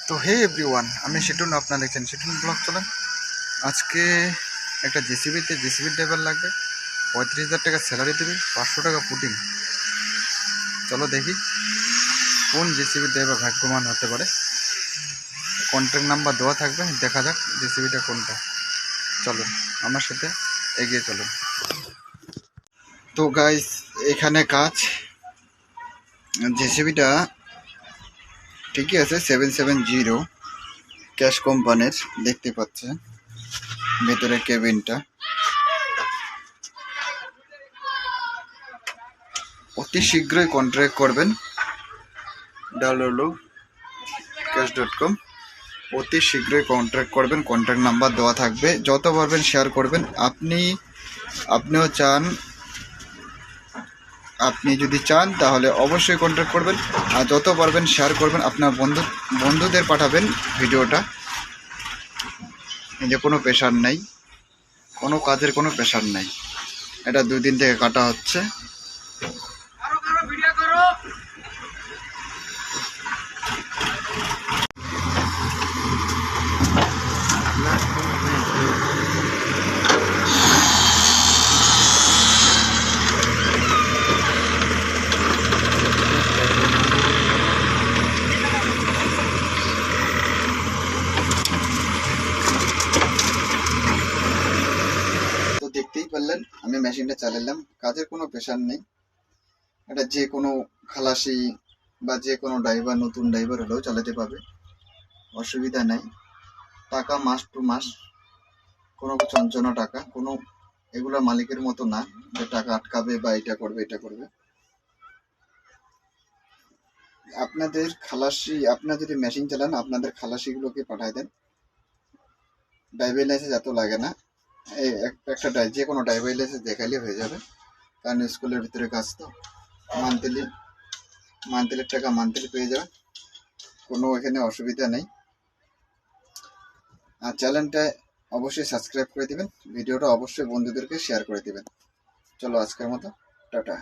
তো হে এভরিওয়ান, আমি সেটুন, আপনারা দেখছেন সেটুন ব্লগ। চলেন আজকে একটা জেসিবির ড্রাইভার লাগবে। 35,000 টাকা স্যালারি দেবে, 500 টাকা পুটিং। চলো দেখি কোন জেসিবির ড্রাইভার ভাগ্যবান হতে পারে। কন্ট্যাক্ট নাম্বার দেওয়া থাকবে, দেখা যাক জেসিবিটা কোনটা। চলুন আমার সাথে এগিয়ে চলুন। তো গাইস, এখানে কাজ জেসিবিটা ঠিকই আছে, 770 ক্যাশ কোম্পানির। দেখতে পাচ্ছেন ভেতরে কেবিনটা। অতি শীঘ্রই কন্ট্যাক্ট করবেন www.cash.com। অতি শীঘ্রই কন্ট্যাক্ট করবেন, কন্ট্যাক্ট নাম্বার দেওয়া থাকবে। যত পারবেন শেয়ার করবেন। আপনিও চান, আপনি যদি চান তাহলে অবশ্যই কন্ট্যাক্ট করবেন, আর যত পারবেন শেয়ার করবেন। আপনার বন্ধুদের পাঠাবেন ভিডিওটা। যে কোনো প্রেশার নেই, কোনো কাজের কোনো প্রেশার নেই। এটা 2 দিন থেকে কাটা হচ্ছে। তো দেখতেই পারলেন আমি মেশিনটা চালালাম, কাজের কোনো প্রেশার নেই। এটা যে কোনো খালাসি বা যে কোনো ড্রাইভার, নতুন ড্রাইভার হলেও চালাতে পারবে, অসুবিধা নেই। টাকা মাস টু মাস, কোনো চঞ্চনা টাকা, কোনো এগুলো মালিকের মতো না যে টাকা আটকাবে বা এটা করবে এটা করবে। আপনাদের খালাসি, আপনারা যদি মেশিন চালান আপনাদের খালাসিগুলোকে পাঠায় দেন। ড্রাইভিং লাইসেন্স এত লাগে না, এই একটা যে কোনো ড্রাইভিং লাইসেন্স দেখালে হয়ে যাবে। কারণ স্কুলের ভিতরে কাজ তো, মান্থলি টাকা মান্থলি পেয়ে যাবেন, কোনো এখানে অসুবিধা নেই। আর চ্যানেলটা অবশ্যই সাবস্ক্রাইব করে দিবেন, ভিডিওটা অবশ্যই বন্ধুদেরকে শেয়ার করে দিবেন। চলো আজকের মতো টাটা।